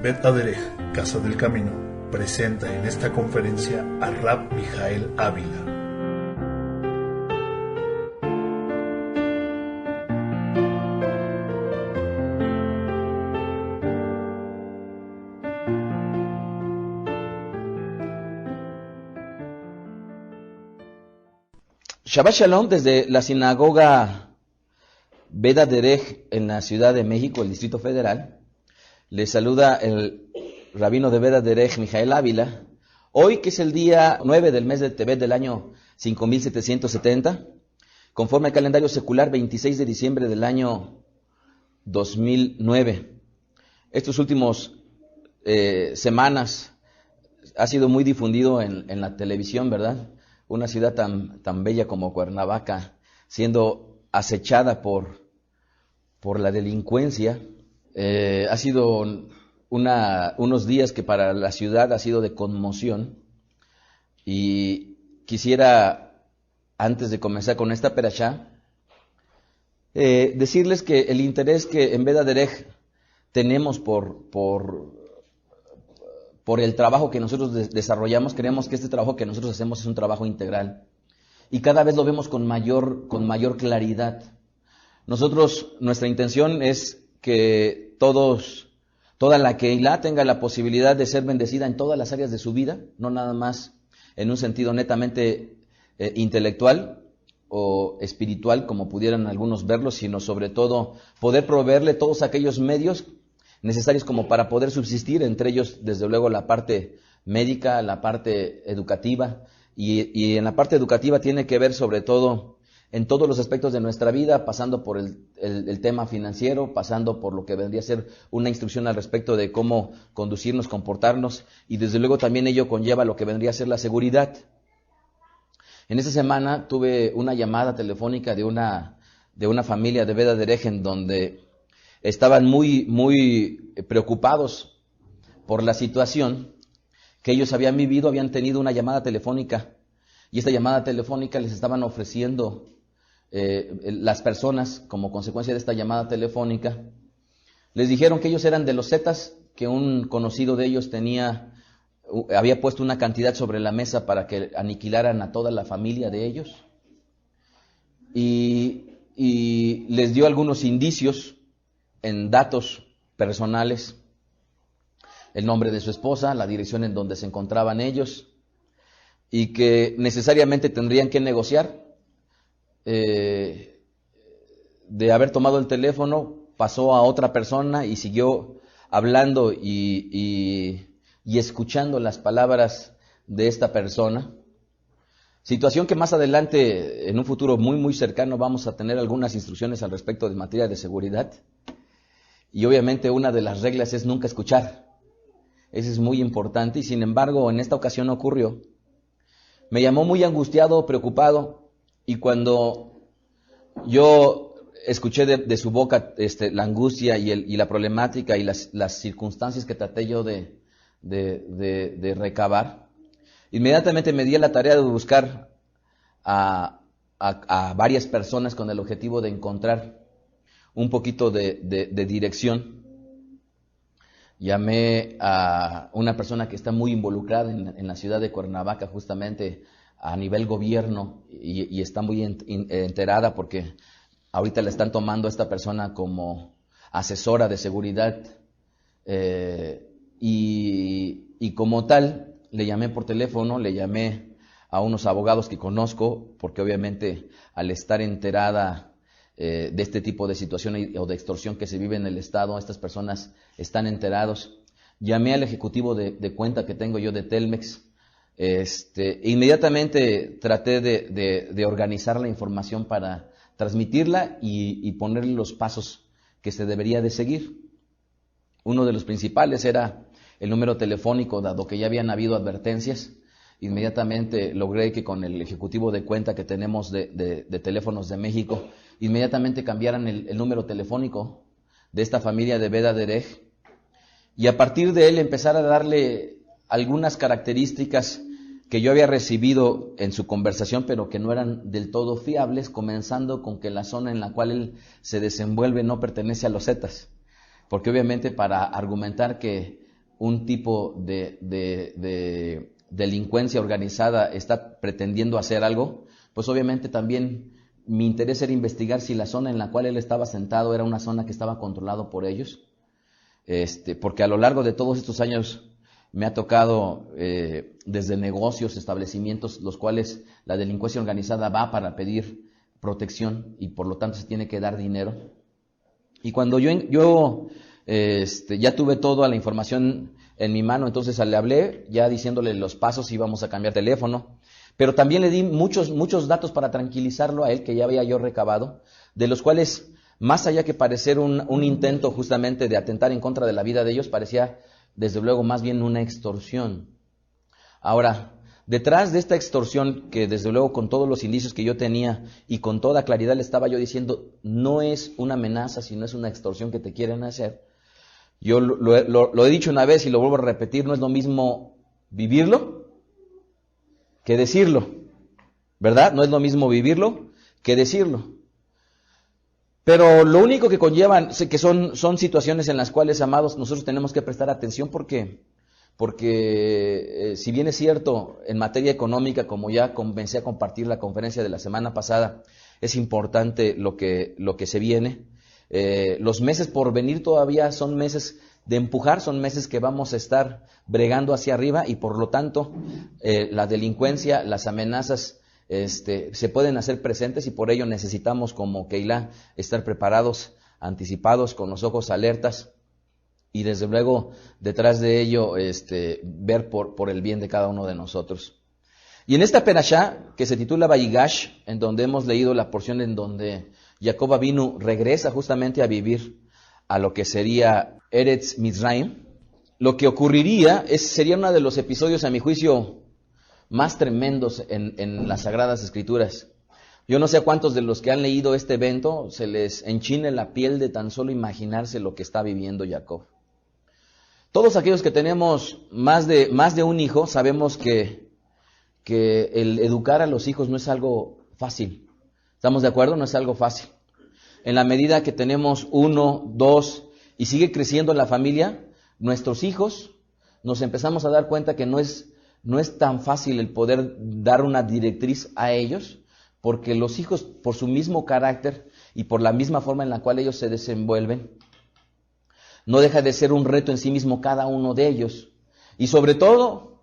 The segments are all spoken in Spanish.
Bet Aderech, Casa del Camino, presenta en esta conferencia a Rab Mijael Ávila. Shabbat Shalom desde la sinagoga Bet Aderech en la Ciudad de México, el Distrito Federal. Les saluda el rabino de Bet Aderech, Mijael Ávila. Hoy, que es el día 9 del mes de Tevet del año 5770, conforme al calendario secular, 26 de diciembre del año 2009. Estos últimos semanas ha sido muy difundido en la televisión, ¿verdad? Una ciudad tan bella como Cuernavaca siendo acechada por la delincuencia. Ha sido unos días que para la ciudad ha sido de conmoción, y quisiera, antes de comenzar con esta perashá, decirles que el interés que en Bet Aderech tenemos por el trabajo que nosotros desarrollamos, creemos que este trabajo que nosotros hacemos es un trabajo integral, y cada vez lo vemos con mayor claridad. Nuestra intención es que toda la Keilah tenga la posibilidad de ser bendecida en todas las áreas de su vida, no nada más en un sentido netamente intelectual o espiritual, como pudieran algunos verlo, sino sobre todo poder proveerle todos aquellos medios necesarios como para poder subsistir, entre ellos desde luego la parte médica, la parte educativa, y en la parte educativa tiene que ver sobre todo en todos los aspectos de nuestra vida, pasando por el tema financiero, pasando por lo que vendría a ser una instrucción al respecto de cómo conducirnos, comportarnos, y desde luego también ello conlleva lo que vendría a ser la seguridad. En esta semana tuve una llamada telefónica de una familia de Bet Aderech en donde estaban muy preocupados por la situación que ellos habían vivido. Habían tenido una llamada telefónica, y esta llamada telefónica les estaban ofreciendo las personas, como consecuencia de esta llamada telefónica, les dijeron que ellos eran de los Zetas, que un conocido de ellos había puesto una cantidad sobre la mesa para que aniquilaran a toda la familia de ellos, y les dio algunos indicios en datos personales: el nombre de su esposa, la dirección en donde se encontraban ellos, y que necesariamente tendrían que negociar. De haber tomado el teléfono, pasó a otra persona y siguió hablando y escuchando las palabras de esta persona. Situación que más adelante, en un futuro muy cercano, vamos a tener algunas instrucciones al respecto de materia de seguridad. Y obviamente una de las reglas es nunca escuchar. Eso es muy importante, y sin embargo en esta ocasión ocurrió. Me llamó muy angustiado, preocupado, y cuando yo escuché de su boca la angustia y la problemática y las circunstancias que traté yo de recabar, inmediatamente me di a la tarea de buscar a varias personas con el objetivo de encontrar un poquito de dirección. Llamé a una persona que está muy involucrada en la ciudad de Cuernavaca, justamente a nivel gobierno, y está muy enterada porque ahorita le están tomando a esta persona como asesora de seguridad, y como tal le llamé por teléfono, le llamé a unos abogados que conozco, porque obviamente al estar enterada de este tipo de situación o de extorsión que se vive en el Estado, estas personas están enterados. Llamé al ejecutivo de cuenta que tengo yo de Telmex. Inmediatamente traté de organizar la información para transmitirla y ponerle los pasos que se debería de seguir. Uno de los principales era el número telefónico, dado que ya habían habido advertencias. Inmediatamente logré que con el ejecutivo de cuenta que tenemos de Teléfonos de México, inmediatamente cambiaran el número telefónico de esta familia de Bet Aderech, y a partir de él empezar a darle algunas características que yo había recibido en su conversación, pero que no eran del todo fiables, comenzando con que la zona en la cual él se desenvuelve no pertenece a los Zetas, porque obviamente para argumentar que un tipo de delincuencia organizada está pretendiendo hacer algo, pues obviamente también mi interés era investigar si la zona en la cual él estaba sentado era una zona que estaba controlada por ellos, porque a lo largo de todos estos años me ha tocado desde negocios, establecimientos, los cuales la delincuencia organizada va para pedir protección y por lo tanto se tiene que dar dinero. Y cuando yo ya tuve toda la información en mi mano, entonces le hablé ya diciéndole los pasos, íbamos a cambiar teléfono, pero también le di muchos datos para tranquilizarlo a él, que ya había yo recabado, de los cuales, más allá que parecer un intento justamente de atentar en contra de la vida de ellos, parecía desde luego más bien una extorsión. Ahora, detrás de esta extorsión, que desde luego con todos los indicios que yo tenía y con toda claridad le estaba yo diciendo, no es una amenaza, sino es una extorsión que te quieren hacer. Yo lo he dicho una vez y lo vuelvo a repetir, no es lo mismo vivirlo que decirlo, ¿verdad? No es lo mismo vivirlo que decirlo. Pero lo único que conllevan, que son situaciones en las cuales, amados, nosotros tenemos que prestar atención porque si bien es cierto, en materia económica, como ya comencé a compartir la conferencia de la semana pasada, es importante lo que se viene. Los meses por venir todavía son meses de empujar, son meses que vamos a estar bregando hacia arriba y por lo tanto la delincuencia, las amenazas se pueden hacer presentes y por ello necesitamos como Keilah estar preparados, anticipados, con los ojos alertas y desde luego detrás de ello ver por el bien de cada uno de nosotros. Y en esta perashá que se titula Vayigash, en donde hemos leído la porción en donde Jacob Avinu regresa justamente a vivir a lo que sería Eretz Mizraim, lo que ocurriría sería uno de los episodios, a mi juicio, más tremendos en las Sagradas Escrituras. Yo no sé a cuántos de los que han leído este evento se les enchine la piel de tan solo imaginarse lo que está viviendo Jacob. Todos aquellos que tenemos más de un hijo sabemos que el educar a los hijos no es algo fácil. ¿Estamos de acuerdo? No es algo fácil. En la medida que tenemos 1, 2 y sigue creciendo la familia, nuestros hijos nos empezamos a dar cuenta que no es tan fácil el poder dar una directriz a ellos, porque los hijos, por su mismo carácter y por la misma forma en la cual ellos se desenvuelven, no deja de ser un reto en sí mismo cada uno de ellos. Y sobre todo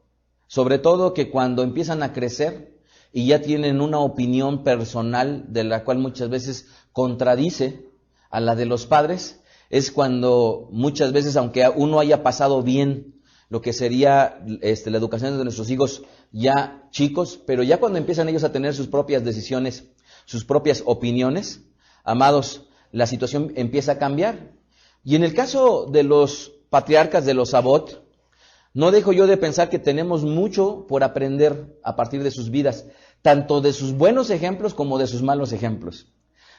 que cuando empiezan a crecer y ya tienen una opinión personal de la cual muchas veces contradice a la de los padres, es cuando muchas veces, aunque uno haya pasado bien lo que sería la educación de nuestros hijos ya chicos, pero ya cuando empiezan ellos a tener sus propias decisiones, sus propias opiniones, amados, la situación empieza a cambiar. Y en el caso de los patriarcas de los Avot, no dejo yo de pensar que tenemos mucho por aprender a partir de sus vidas, tanto de sus buenos ejemplos como de sus malos ejemplos.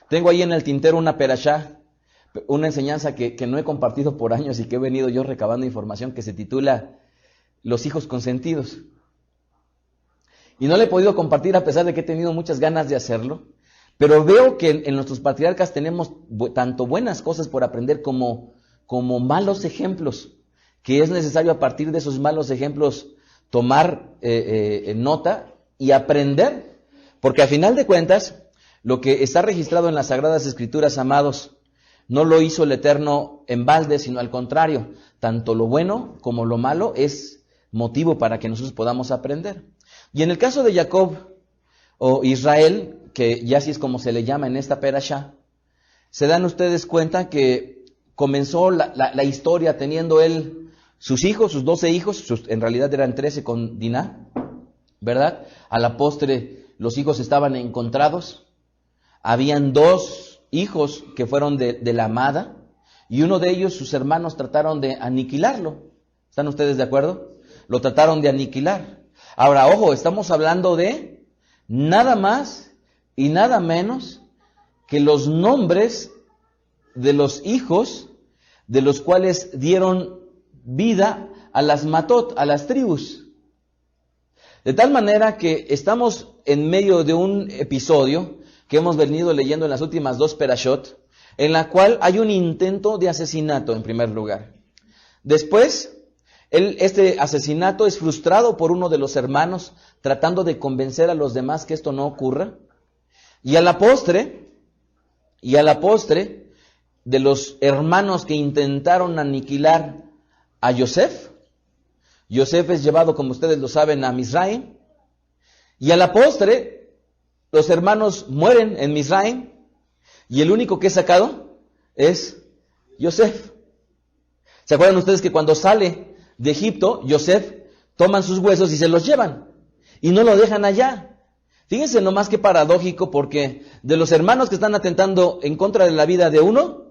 Tengo ahí en el tintero una perashá, una enseñanza que no he compartido por años y que he venido yo recabando información, que se titula Los hijos consentidos. Y no la he podido compartir a pesar de que he tenido muchas ganas de hacerlo, pero veo que en nuestros patriarcas tenemos tanto buenas cosas por aprender como malos ejemplos, que es necesario a partir de esos malos ejemplos tomar nota y aprender, porque a final de cuentas, lo que está registrado en las Sagradas Escrituras, amados, no lo hizo el Eterno en balde, sino al contrario, tanto lo bueno como lo malo es motivo para que nosotros podamos aprender. Y en el caso de Jacob o Israel, que ya así es como se le llama en esta perashá, se dan ustedes cuenta que comenzó la historia teniendo él sus hijos, sus 12 hijos, en realidad eran 13 con Diná, ¿verdad? A la postre los hijos estaban encontrados, habían 2 hijos que fueron de la amada, y uno de ellos, sus hermanos, trataron de aniquilarlo. ¿Están ustedes de acuerdo? Lo trataron de aniquilar. Ahora, ojo, estamos hablando de nada más y nada menos que los nombres de los hijos de los cuales dieron vida a las matot, a las tribus. De tal manera que estamos en medio de un episodio que hemos venido leyendo en las últimas 2 perashot, en la cual hay un intento de asesinato en primer lugar. Después, Este asesinato es frustrado por uno de los hermanos, tratando de convencer a los demás que esto no ocurra. Y a la postre, de los hermanos que intentaron aniquilar a Yosef, Yosef es llevado, como ustedes lo saben, a Misraim. Y a la postre, los hermanos mueren en Misraim. Y el único que es sacado es Yosef. ¿Se acuerdan ustedes que cuando sale de Egipto, Yosef, toman sus huesos y se los llevan? Y no lo dejan allá. Fíjense nomás qué paradójico, porque de los hermanos que están atentando en contra de la vida de uno,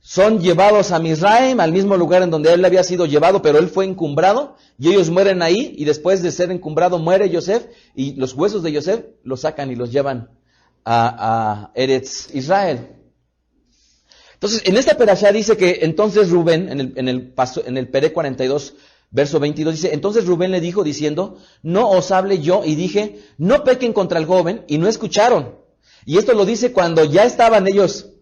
son llevados a Misraim, al mismo lugar en donde él había sido llevado, pero él fue encumbrado, y ellos mueren ahí, y después de ser encumbrado muere Yosef, y los huesos de Yosef los sacan y los llevan a Eretz Israel. Entonces, en esta perashá dice que entonces Rubén, en el Peré 42, verso 22, dice, entonces Rubén le dijo diciendo, no os hable yo, y dije, no pequen contra el joven, y no escucharon. Y esto lo dice cuando ya estaban ellos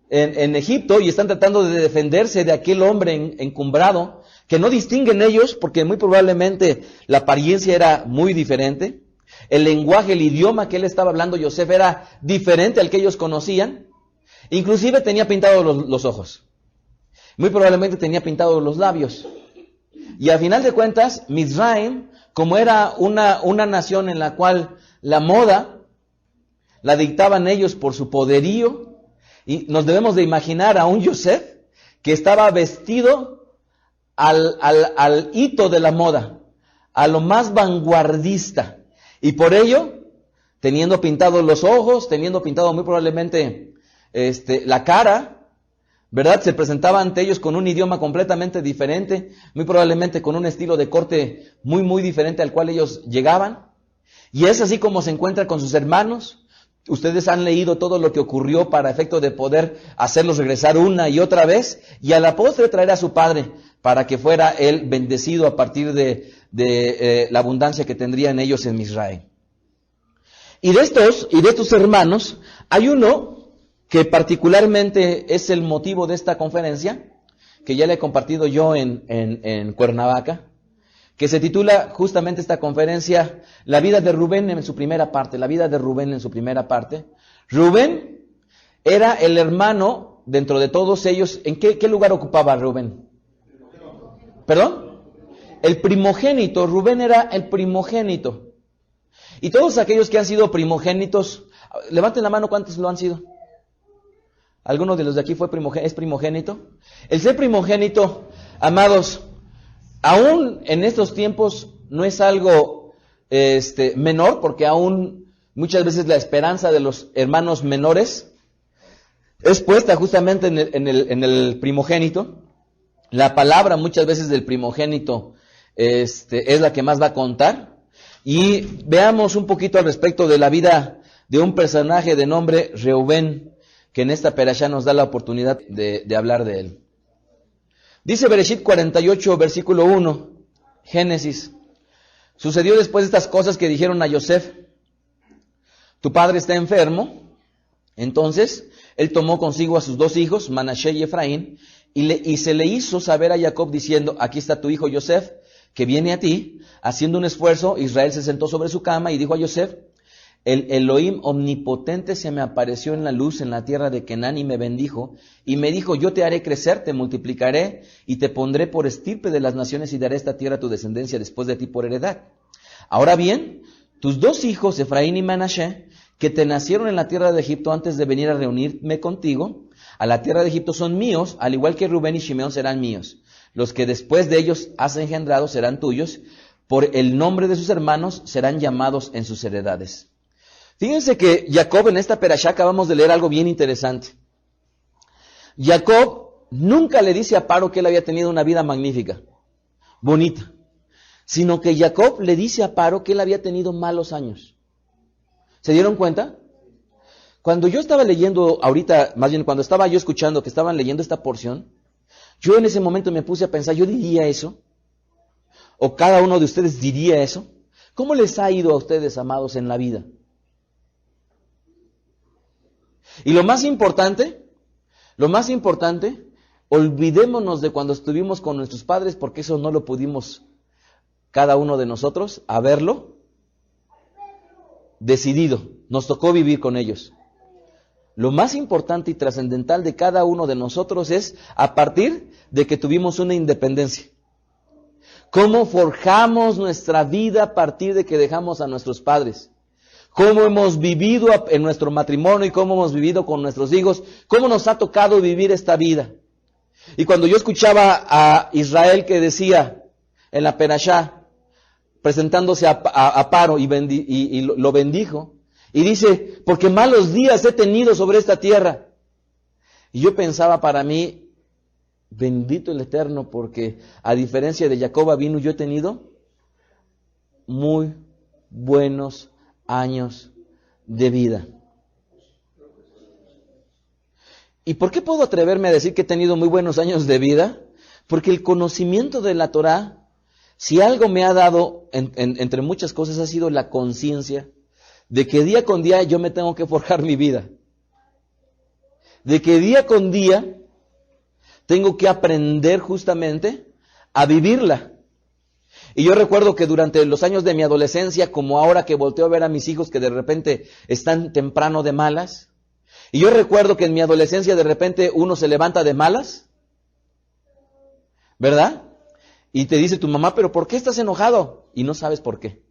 en Egipto y están tratando de defenderse de aquel hombre encumbrado, que no distinguen ellos porque muy probablemente la apariencia era muy diferente. El lenguaje, el idioma que él estaba hablando, Yosef, era diferente al que ellos conocían. Inclusive tenía pintados los ojos. Muy probablemente tenía pintados los labios. Y a final de cuentas, Misraim, como era una nación en la cual la moda la dictaban ellos por su poderío, y nos debemos de imaginar a un Yosef que estaba vestido al hito de la moda, a lo más vanguardista. Y por ello, teniendo pintados los ojos, teniendo pintado muy probablemente la cara, ¿verdad? Se presentaba ante ellos con un idioma completamente diferente, muy probablemente con un estilo de corte muy, muy diferente al cual ellos llegaban. Y es así como se encuentra con sus hermanos. Ustedes han leído todo lo que ocurrió para efecto de poder hacerlos regresar una y otra vez, y a la postre traer a su padre para que fuera él bendecido a partir de la abundancia que tendrían ellos en Misraim. Y de estos hermanos, hay uno que particularmente es el motivo de esta conferencia, que ya le he compartido yo en Cuernavaca, que se titula justamente esta conferencia, La vida de Rubén en su primera parte, la vida de Rubén en su primera parte. Rubén era el hermano, dentro de todos ellos, ¿en qué lugar ocupaba Rubén? ¿Perdón? El primogénito, Rubén era el primogénito. Y todos aquellos que han sido primogénitos, levanten la mano, ¿cuántos lo han sido? ¿Alguno de los de aquí es primogénito? El ser primogénito, amados, aún en estos tiempos no es algo menor, porque aún muchas veces la esperanza de los hermanos menores es puesta justamente en el primogénito. La palabra muchas veces del primogénito es la que más va a contar. Y veamos un poquito al respecto de la vida de un personaje de nombre Reubén, que en esta perashá nos da la oportunidad de hablar de él. Dice Bereshit 48, versículo 1, Génesis. Sucedió después de estas cosas que dijeron a Yosef, tu padre está enfermo. Entonces, él tomó consigo a sus dos hijos, Manashe y Efraín, y se le hizo saber a Jacob diciendo, aquí está tu hijo Yosef, que viene a ti. Haciendo un esfuerzo, Israel se sentó sobre su cama y dijo a Yosef, el Elohim omnipotente se me apareció en la luz en la tierra de Canaán y me bendijo, y me dijo, yo te haré crecer, te multiplicaré, y te pondré por estirpe de las naciones, y daré esta tierra a tu descendencia después de ti por heredad. Ahora bien, tus dos hijos, Efraín y Manashe, que te nacieron en la tierra de Egipto antes de venir a reunirme contigo, a la tierra de Egipto son míos, al igual que Rubén y Shimeón serán míos. Los que después de ellos has engendrado serán tuyos, por el nombre de sus hermanos serán llamados en sus heredades. Fíjense que Jacob, en esta perashá acabamos de leer algo bien interesante. Jacob nunca le dice a Paro que él había tenido una vida magnífica, bonita, sino que Jacob le dice a Paro que él había tenido malos años. ¿Se dieron cuenta? Cuando yo estaba leyendo ahorita, más bien cuando estaba yo escuchando que estaban leyendo esta porción, yo en ese momento me puse a pensar, ¿yo diría eso? ¿O cada uno de ustedes diría eso? ¿Cómo les ha ido a ustedes, amados, en la vida? Y lo más importante, olvidémonos de cuando estuvimos con nuestros padres, porque eso no lo pudimos cada uno de nosotros haberlo decidido. Nos tocó vivir con ellos. Lo más importante y trascendental de cada uno de nosotros es a partir de que tuvimos una independencia. ¿Cómo forjamos nuestra vida a partir de que dejamos a nuestros padres? ¿Cómo hemos vivido en nuestro matrimonio y cómo hemos vivido con nuestros hijos? ¿Cómo nos ha tocado vivir esta vida? Y cuando yo escuchaba a Israel que decía en la Perashá, presentándose a Paro y lo bendijo, y dice, porque malos días he tenido sobre esta tierra. Y yo pensaba para mí, bendito el Eterno, porque a diferencia de Jacob vino, yo he tenido muy buenos años de vida. ¿Y por qué puedo atreverme a decir que he tenido muy buenos años de vida? Porque el conocimiento de la Torah, si algo me ha dado, entre muchas cosas, ha sido la conciencia de que día con día yo me tengo que forjar mi vida. De que día con día tengo que aprender justamente a vivirla. Y yo recuerdo que durante los años de mi adolescencia, como ahora que volteo a ver a mis hijos que de repente están temprano de malas, y yo recuerdo que en mi adolescencia de repente uno se levanta de malas, ¿verdad? Y te dice tu mamá, pero ¿por qué estás enojado? Y no sabes por qué.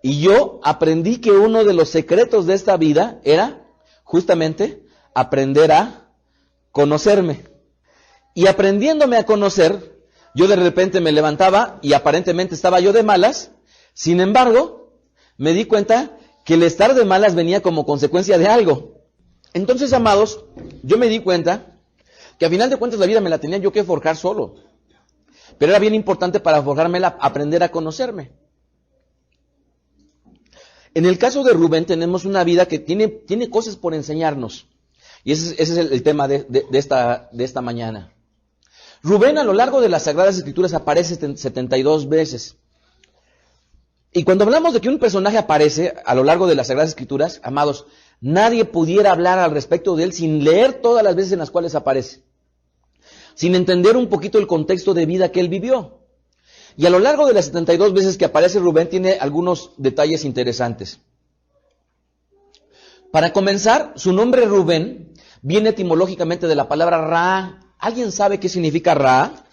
Y yo aprendí que uno de los secretos de esta vida era justamente aprender a conocerme. Y aprendiéndome a conocer, yo de repente me levantaba y aparentemente estaba yo de malas. Sin embargo, me di cuenta que el estar de malas venía como consecuencia de algo. Entonces, amados, yo me di cuenta que a final de cuentas la vida me la tenía yo que forjar solo. Pero era bien importante para forjármela aprender a conocerme. En el caso de Rubén tenemos una vida que tiene cosas por enseñarnos. Y ese es el tema de esta mañana. Rubén a lo largo de las Sagradas Escrituras aparece 72 veces. Y cuando hablamos de que un personaje aparece a lo largo de las Sagradas Escrituras, amados, nadie pudiera hablar al respecto de él sin leer todas las veces en las cuales aparece. Sin entender un poquito el contexto de vida que él vivió. Y a lo largo de las 72 veces que aparece Rubén tiene algunos detalles interesantes. Para comenzar, su nombre Rubén viene etimológicamente de la palabra Ra. ¿Alguien sabe qué significa Ra?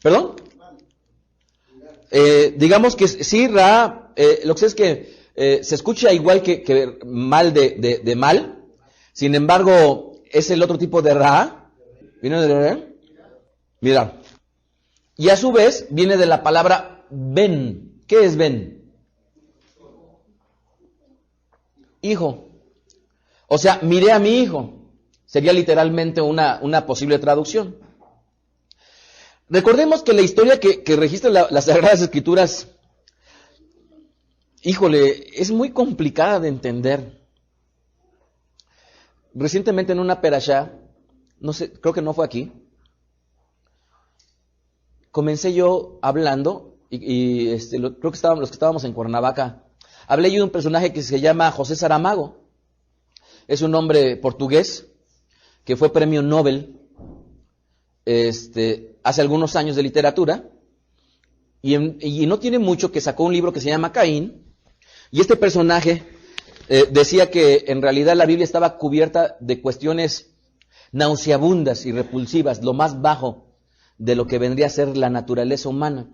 ¿Perdón? Digamos que sí, Ra, lo que sé es que se escucha igual que mal de mal. Sin embargo, es el otro tipo de Ra. ¿Viene de Ra? Mira. Y a su vez viene de la palabra Ben. ¿Qué es Ben? Hijo. O sea, miré a mi hijo. Sería literalmente una posible traducción. Recordemos que la historia que registra las Sagradas Escrituras, híjole, es muy complicada de entender. Recientemente en una perashá, no sé, creo que no fue aquí, comencé yo hablando, creo que los que estábamos en Cuernavaca, hablé yo de un personaje que se llama José Saramago. Es un hombre portugués que fue premio Nobel hace algunos años de literatura, y no tiene mucho que sacó un libro que se llama Caín, y este personaje decía que en realidad la Biblia estaba cubierta de cuestiones nauseabundas y repulsivas, lo más bajo de lo que vendría a ser la naturaleza humana.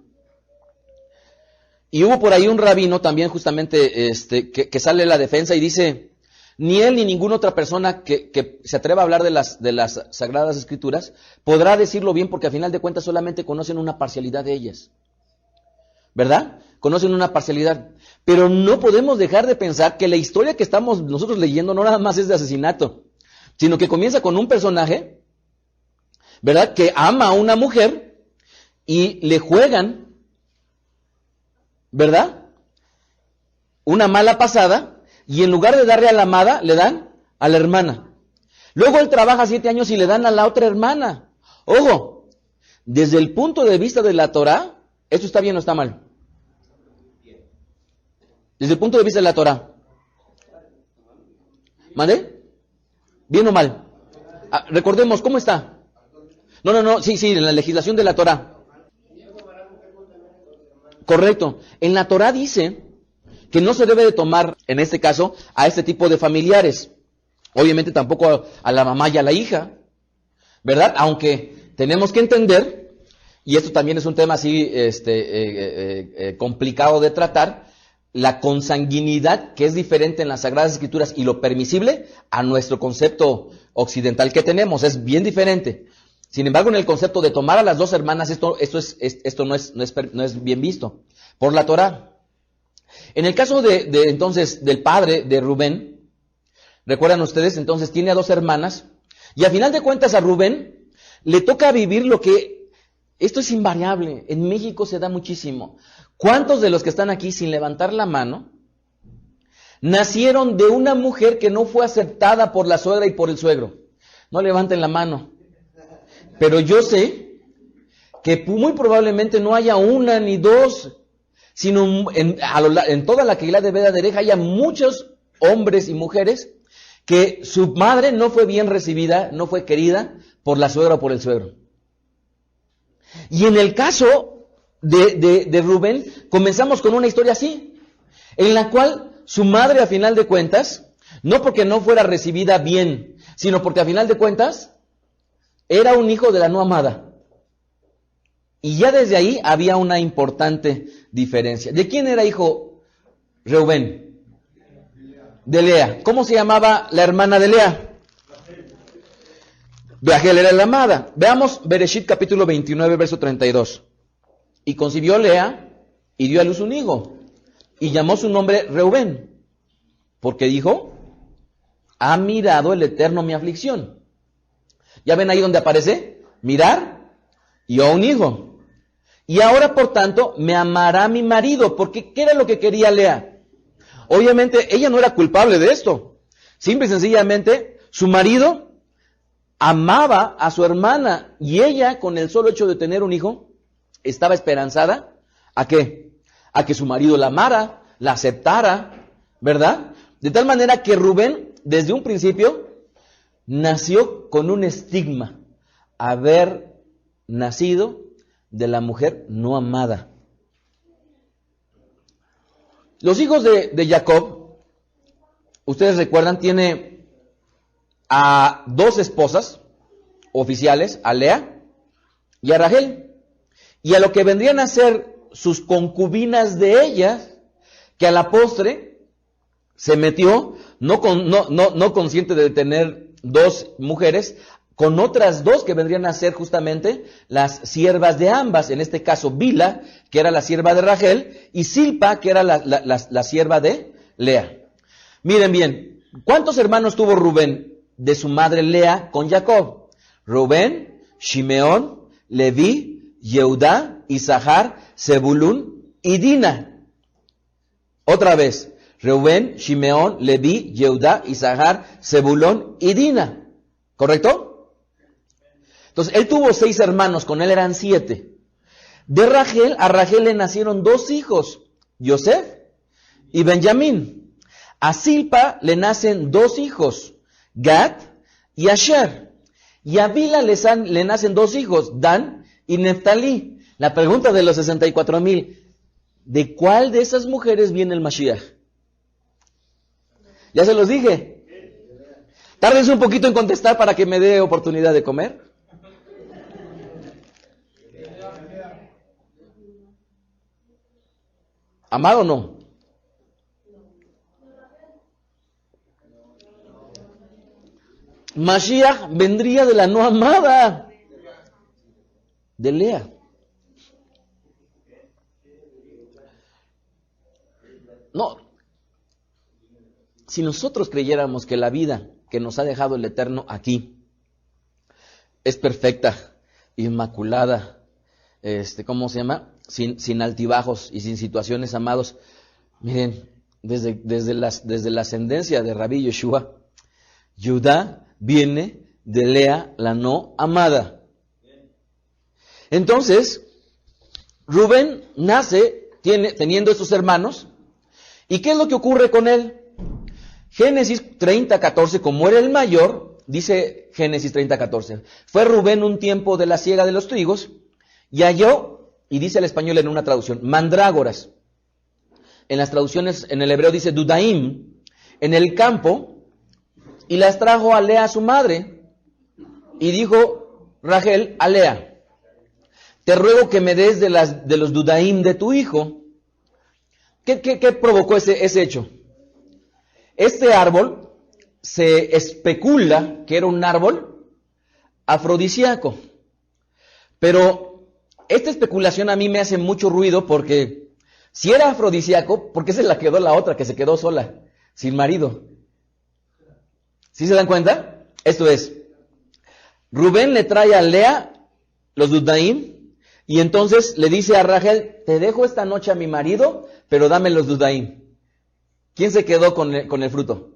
Y hubo por ahí un rabino también justamente que sale a la defensa y dice, ni él ni ninguna otra persona que se atreva a hablar de las Sagradas Escrituras podrá decirlo bien, porque al final de cuentas solamente conocen una parcialidad de ellas. ¿Verdad? Conocen una parcialidad. Pero no podemos dejar de pensar que la historia que estamos nosotros leyendo no nada más es de asesinato, sino que comienza con un personaje, ¿verdad?, que ama a una mujer y le juegan, ¿verdad?, una mala pasada, y en lugar de darle a la amada, le dan a la hermana. Luego él trabaja 7 años y le dan a la otra hermana. Ojo, desde el punto de vista de la Torah, ¿esto está bien o está mal? Desde el punto de vista de la Torah. ¿Mande? ¿Bien o mal? Recordemos, ¿cómo está? No, sí, en la legislación de la Torá. Correcto. En la Torá dice que no se debe de tomar, en este caso, a este tipo de familiares. Obviamente tampoco a la mamá y a la hija, ¿verdad? Aunque tenemos que entender, y esto también es un tema así complicado de tratar, la consanguinidad que es diferente en las Sagradas Escrituras y lo permisible a nuestro concepto occidental que tenemos, es bien diferente. Sin embargo, en el concepto de tomar a las dos hermanas, esto no es bien visto por la Torá. En el caso entonces del padre de Rubén, recuerdan ustedes, entonces tiene a dos hermanas, y a final de cuentas a Rubén le toca vivir lo que, esto es invariable, en México se da muchísimo. ¿Cuántos de los que están aquí sin levantar la mano nacieron de una mujer que no fue aceptada por la suegra y por el suegro? No levanten la mano. Pero yo sé que muy probablemente no haya una ni dos, sino en toda la Keilah de Beit Derech haya muchos hombres y mujeres que su madre no fue bien recibida, no fue querida por la suegra o por el suegro. Y en el caso de Rubén, comenzamos con una historia así, en la cual su madre a final de cuentas, no porque no fuera recibida bien, sino porque a final de cuentas era un hijo de la no amada. Y ya desde ahí había una importante diferencia. ¿De quién era hijo Reubén? De Lea. ¿Cómo se llamaba la hermana de Lea? Rachel era la amada. Veamos Bereshit capítulo 29, verso 32. Y concibió Lea y dio a luz un hijo. Y llamó su nombre Reubén. Porque dijo, ha mirado el Eterno mi aflicción. ¿Ya ven ahí donde aparece? Mirar y a un hijo. Y ahora, por tanto, me amará mi marido. Porque ¿qué era lo que quería Lea? Obviamente, ella no era culpable de esto. Simple y sencillamente, su marido amaba a su hermana. Y ella, con el solo hecho de tener un hijo, estaba esperanzada ¿a qué? A que su marido la amara, la aceptara, ¿verdad? De tal manera que Rubén, desde un principio, nació con un estigma, haber nacido de la mujer no amada. Los hijos de Jacob, ustedes recuerdan, tiene a dos esposas oficiales, a Lea y a Rachel, y a lo que vendrían a ser sus concubinas de ellas, que a la postre se metió, no consciente de tener dos mujeres, con otras dos que vendrían a ser justamente las siervas de ambas, en este caso Bila, que era la sierva de Rachel, y Silpa, que era la sierva de Lea. Miren bien, ¿cuántos hermanos tuvo Rubén de su madre Lea con Jacob? Rubén, Shimeón, Leví, Yehudá, Isahar, Zebulún y Dina. Otra vez, Rubén, Shimeón, Leví, Yehudá, Isahar, Zebulón y Dina. ¿Correcto? Entonces, él tuvo 6 hermanos, con él eran 7. De Rachel, a Rachel le nacieron 2 hijos, Yosef y Benjamín. A Silpa le nacen 2 hijos, Gad y Asher. Y a Bila le nacen 2 hijos, Dan y Neftalí. La pregunta de los 64,000, ¿de cuál de esas mujeres viene el Mashiach? Ya se los dije. Tárdense un poquito en contestar para que me dé oportunidad de comer. ¿Amado o no? Mashiach vendría de la no amada, de Lea. No, si nosotros creyéramos que la vida que nos ha dejado el Eterno aquí es perfecta, inmaculada, ¿cómo se llama? Sin altibajos y sin situaciones, amados. Miren, desde la ascendencia de Rabí Yeshua, Judá viene de Lea, la no amada. Entonces, Rubén nace teniendo estos hermanos. ¿Y qué es lo que ocurre con él? Génesis 30:14, como era el mayor, dice Génesis 30:14, fue Rubén un tiempo de la siega de los trigos y halló, y dice el español en una traducción, mandrágoras. En las traducciones, en el hebreo dice dudaim, en el campo, y las trajo a Lea su madre. Y dijo Rachel a Lea, te ruego que me des de los dudaim de tu hijo. ¿Qué provocó ese hecho? Este árbol se especula que era un árbol afrodisíaco. Pero esta especulación a mí me hace mucho ruido porque si era afrodisíaco, ¿por qué se la quedó la otra que se quedó sola, sin marido? ¿Sí se dan cuenta? Esto es, Rubén le trae a Lea los dudaim y entonces le dice a Rachel, te dejo esta noche a mi marido, pero dame los dudaim. ¿Quién se quedó con el fruto?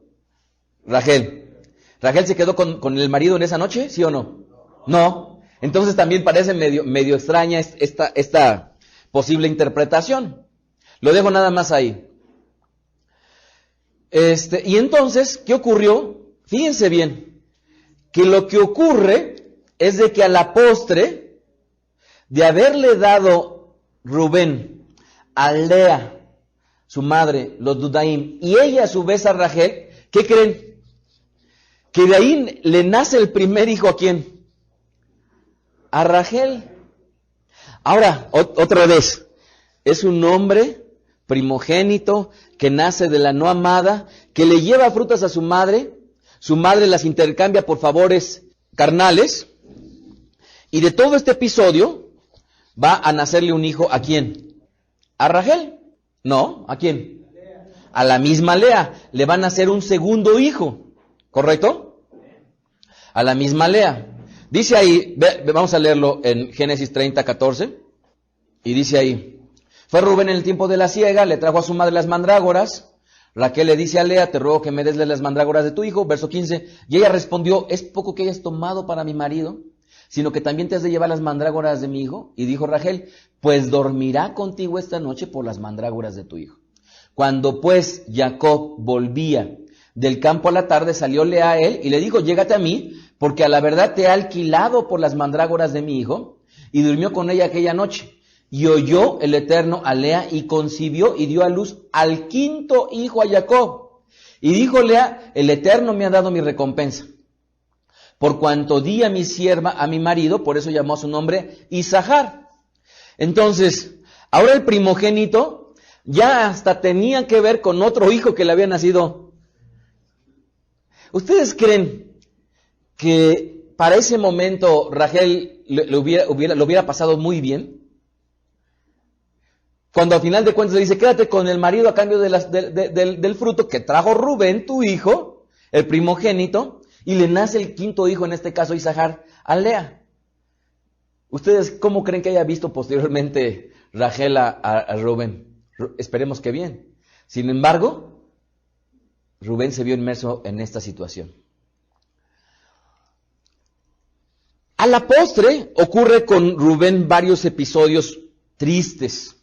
Rachel. ¿Rachel se quedó con el marido en esa noche? ¿Sí o no? No. Entonces también parece medio extraña esta posible interpretación. Lo dejo nada más ahí. Y entonces, ¿qué ocurrió? Fíjense bien, que lo que ocurre es de que a la postre, de haberle dado Rubén a Lea, su madre, los dudaim, y ella a su vez a Rachel, ¿qué creen? Que de ahí le nace el primer hijo, ¿a quién? A Rachel. Ahora, otra vez, es un hombre primogénito que nace de la no amada, que le lleva frutas a su madre las intercambia por favores carnales, y de todo este episodio va a nacerle un hijo, ¿a quién? ¿A Rachel? No, ¿a quién? A la misma Lea. Le van a nacer un segundo hijo, ¿correcto? A la misma Lea. Dice ahí, vamos a leerlo en Génesis 30:14, y dice ahí, fue Rubén en el tiempo de la siega, le trajo a su madre las mandrágoras. Raquel le dice a Lea, te ruego que me des de las mandrágoras de tu hijo. Verso 15, y ella respondió, ¿es poco que hayas tomado para mi marido, sino que también te has de llevar las mandrágoras de mi hijo? Y dijo Rachel, pues dormirá contigo esta noche por las mandrágoras de tu hijo. Cuando pues Jacob volvía del campo a la tarde, salió Lea a él y le dijo, llégate a mí, porque a la verdad te he alquilado por las mandrágoras de mi hijo. Y durmió con ella aquella noche. Y oyó el Eterno a Lea y concibió y dio a luz al quinto hijo a Jacob. Y dijo Lea, el Eterno me ha dado mi recompensa. Por cuanto di a mi sierva a mi marido, por eso llamó a su nombre Isahar. Entonces, ahora el primogénito ya hasta tenía que ver con otro hijo que le había nacido. ¿Ustedes creen que para ese momento Rachel lo hubiera pasado muy bien? Cuando al final de cuentas le dice, quédate con el marido a cambio del fruto que trajo Rubén, tu hijo, el primogénito, y le nace el quinto hijo, en este caso Isahar, a Lea. ¿Ustedes cómo creen que haya visto posteriormente Rachel a Rubén? Esperemos que bien. Sin embargo, Rubén se vio inmerso en esta situación. A la postre ocurre con Rubén varios episodios tristes,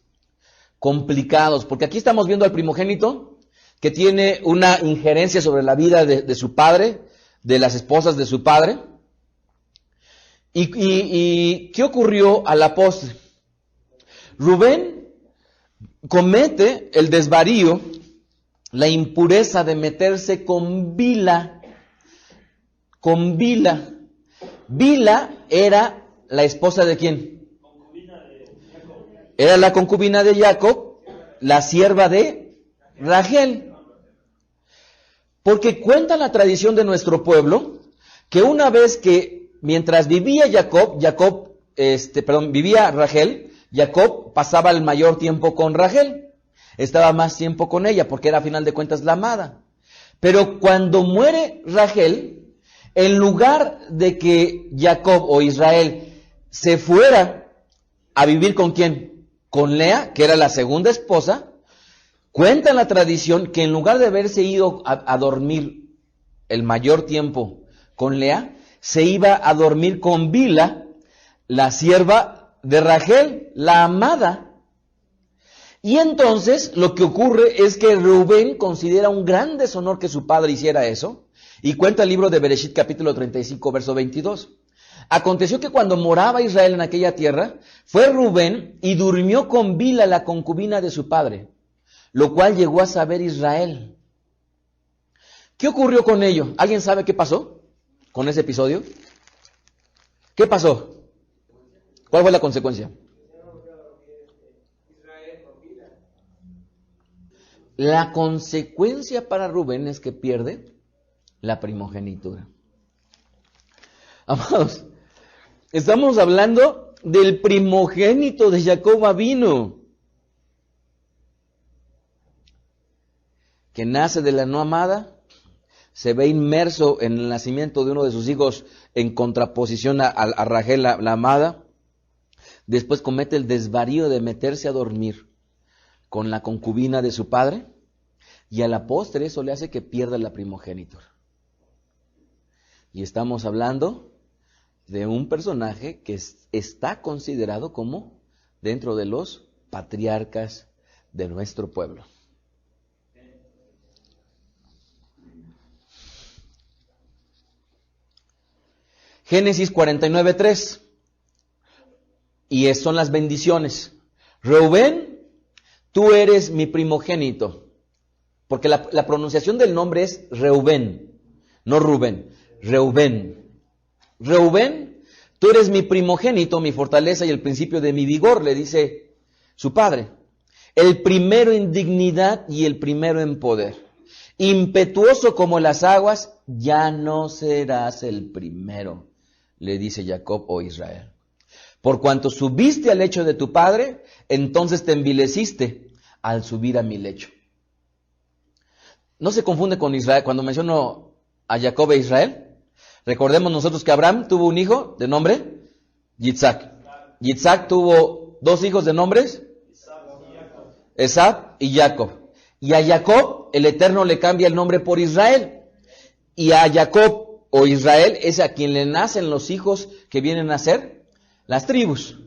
complicados, porque aquí estamos viendo al primogénito que tiene una injerencia sobre la vida de su padre, de las esposas de su padre. ¿Y qué ocurrió a la postre? Rubén comete el desvarío, la impureza de meterse con Bila. Con Bila. Bila era la esposa de ¿quién? Era la concubina de Jacob, la sierva de Rachel. Porque cuenta la tradición de nuestro pueblo que una vez que mientras vivía vivía Rachel, Jacob pasaba el mayor tiempo con Rachel. Estaba más tiempo con ella porque era a final de cuentas la amada. Pero cuando muere Rachel, en lugar de que Jacob o Israel se fuera a vivir ¿con quién? Con Lea, que era la segunda esposa, cuenta la tradición que en lugar de haberse ido a dormir el mayor tiempo con Lea, se iba a dormir con Bila, la sierva de Rachel, la amada. Y entonces lo que ocurre es que Rubén considera un gran deshonor que su padre hiciera eso, Y cuenta el libro de Bereshit capítulo 35, verso 22. Aconteció que cuando moraba Israel en aquella tierra, fue Rubén y durmió con Bila, la concubina de su padre, lo cual llegó a saber Israel. ¿Qué ocurrió con ello? ¿Alguien sabe qué pasó con ese episodio? ¿Qué pasó? ¿Cuál fue la consecuencia? La consecuencia para Rubén es que pierde la primogenitura. Amados, estamos hablando del primogénito de Jacob Avinu, que nace de la no amada, se ve inmerso en el nacimiento de uno de sus hijos en contraposición a Rachel, la amada. Después comete el desvarío de meterse a dormir con la concubina de su padre, y a la postre eso le hace que pierda la primogenitura. Y estamos hablando de un personaje que está considerado como dentro de los patriarcas de nuestro pueblo. Génesis 49:3. Y son las bendiciones. Reubén, tú eres mi primogénito. Porque la pronunciación del nombre es Reubén, no Rubén. Reubén. Reubén, tú eres mi primogénito, mi fortaleza y el principio de mi vigor, le dice su padre. El primero en dignidad y el primero en poder. Impetuoso como las aguas, ya no serás el primero, le dice Jacob o Israel. Por cuanto subiste al lecho de tu padre, entonces te envileciste al subir a mi lecho. No se confunde con Israel. Cuando menciono a Jacob e Israel, recordemos nosotros que Abraham tuvo un hijo de nombre Yitzhak. Yitzhak tuvo dos hijos de nombres Esab y Jacob. Y a Jacob el Eterno le cambia el nombre por Israel. Y a Jacob o Israel es a quien le nacen los hijos que vienen a ser las tribus.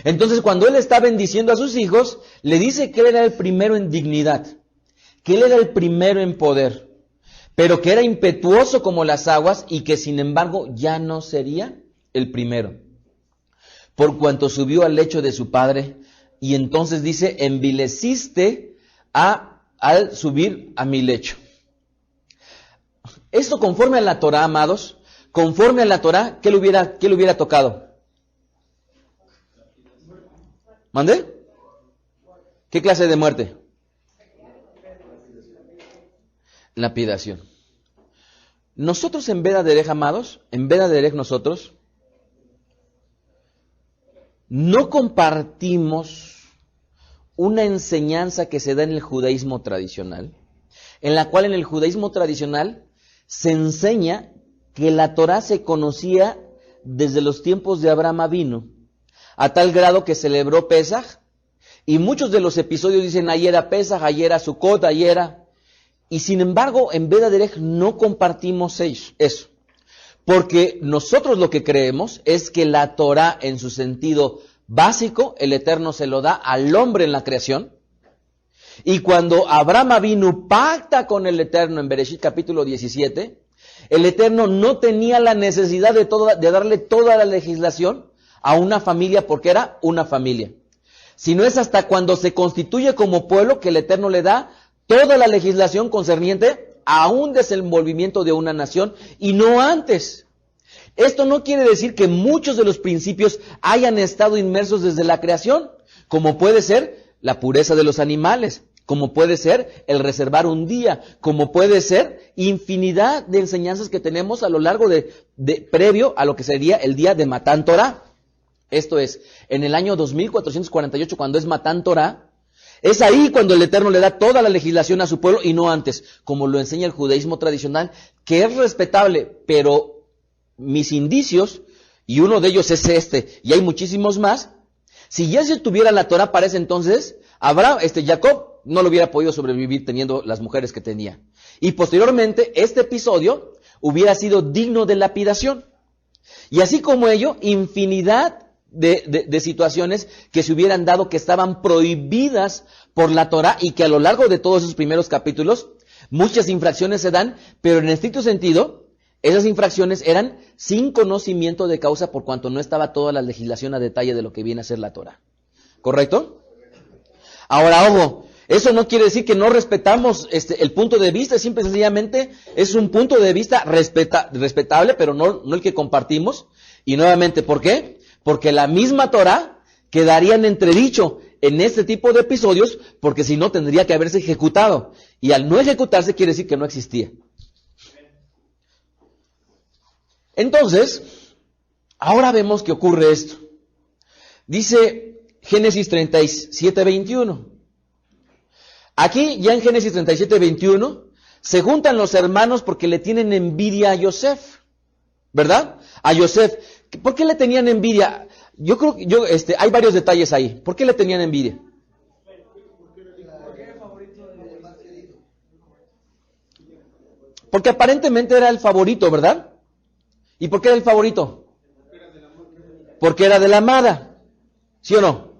Entonces cuando él está bendiciendo a sus hijos, le dice que él era el primero en dignidad, que él era el primero en poder, pero que era impetuoso como las aguas y que sin embargo ya no sería el primero, por cuanto subió al lecho de su padre. Y entonces dice, envileciste al subir a mi lecho. Esto conforme a la Torah, amados, conforme a la Torah, ¿qué le hubiera tocado? ¿Mandé? ¿Qué clase de muerte? Lapidación. Nosotros en Veda Derech, amados, en Veda Derech nosotros no compartimos una enseñanza que se da en el judaísmo tradicional, en la cual en el judaísmo tradicional se enseña que la Torah se conocía desde los tiempos de Abraham Avinu, a tal grado que celebró Pesaj, y muchos de los episodios dicen ayer era Pesaj, ayer era Sukkot, ayer era... Y sin embargo, en Veda Derech no compartimos eso, porque nosotros lo que creemos es que la Torah en su sentido básico, el Eterno se lo da al hombre en la creación, y cuando Abraham Avinu pacta con el Eterno en Bereshit capítulo 17, el Eterno no tenía la necesidad de darle toda la legislación a una familia porque era una familia, sino es hasta cuando se constituye como pueblo que el Eterno le da toda la legislación concerniente a un desenvolvimiento de una nación y no antes. Esto no quiere decir que muchos de los principios hayan estado inmersos desde la creación, como puede ser la pureza de los animales, como puede ser el reservar un día, como puede ser infinidad de enseñanzas que tenemos a lo largo de previo a lo que sería el día de Matán Torah. Esto es, en el año 2448, cuando es Matán Torah, es ahí cuando el Eterno le da toda la legislación a su pueblo y no antes, como lo enseña el judaísmo tradicional, que es respetable, pero mis indicios, y uno de ellos es este, y hay muchísimos más, si ya se tuviera la Torah para ese entonces, Jacob no lo hubiera podido sobrevivir teniendo las mujeres que tenía. Y posteriormente, este episodio hubiera sido digno de lapidación. Y así como ello, infinidad de situaciones que se hubieran dado que estaban prohibidas por la Torah y que a lo largo de todos esos primeros capítulos muchas infracciones se dan, pero en estricto sentido esas infracciones eran sin conocimiento de causa por cuanto no estaba toda la legislación a detalle de lo que viene a ser la Torah. ¿Correcto? Ahora, ojo, eso no quiere decir que no respetamos el punto de vista, simple y sencillamente es un punto de vista respetable, pero no el que compartimos. Y nuevamente, ¿por qué? Porque la misma Torah quedaría en entredicho en este tipo de episodios, porque si no tendría que haberse ejecutado. Y al no ejecutarse quiere decir que no existía. Entonces, ahora vemos que ocurre esto. Dice Génesis 37:21. Aquí, ya en Génesis 37:21, se juntan los hermanos porque le tienen envidia a Yosef, ¿verdad? A Yosef. ¿Por qué le tenían envidia? Yo creo que hay varios detalles ahí. ¿Por qué le tenían envidia? Porque aparentemente era el favorito, ¿verdad? ¿Y por qué era el favorito? Porque era de la amada. ¿Sí o no?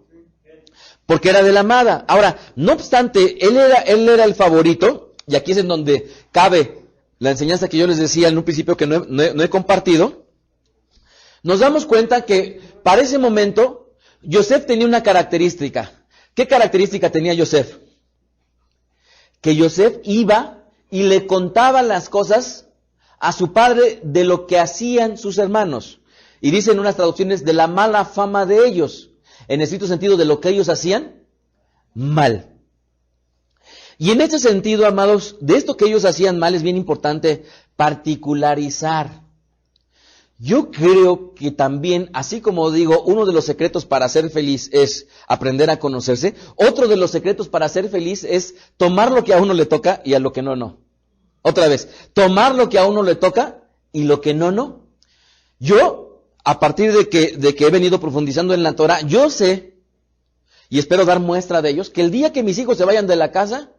Porque era de la amada. Ahora, no obstante, él era el favorito, y aquí es en donde cabe la enseñanza que yo les decía en un principio que no he compartido. Nos damos cuenta que para ese momento Yosef tenía una característica. ¿Qué característica tenía Yosef? Que Yosef iba y le contaba las cosas a su padre de lo que hacían sus hermanos. Y dicen unas traducciones de la mala fama de ellos, en estricto sentido de lo que ellos hacían mal. Y en ese sentido, amados, de esto que ellos hacían mal es bien importante particularizar. Yo creo que también, así como digo, uno de los secretos para ser feliz es aprender a conocerse, otro de los secretos para ser feliz es tomar lo que a uno le toca y a lo que no. Otra vez, tomar lo que a uno le toca y lo que no. Yo, a partir de que he venido profundizando en la Torah, yo sé, y espero dar muestra de ellos, que el día que mis hijos se vayan de la casa,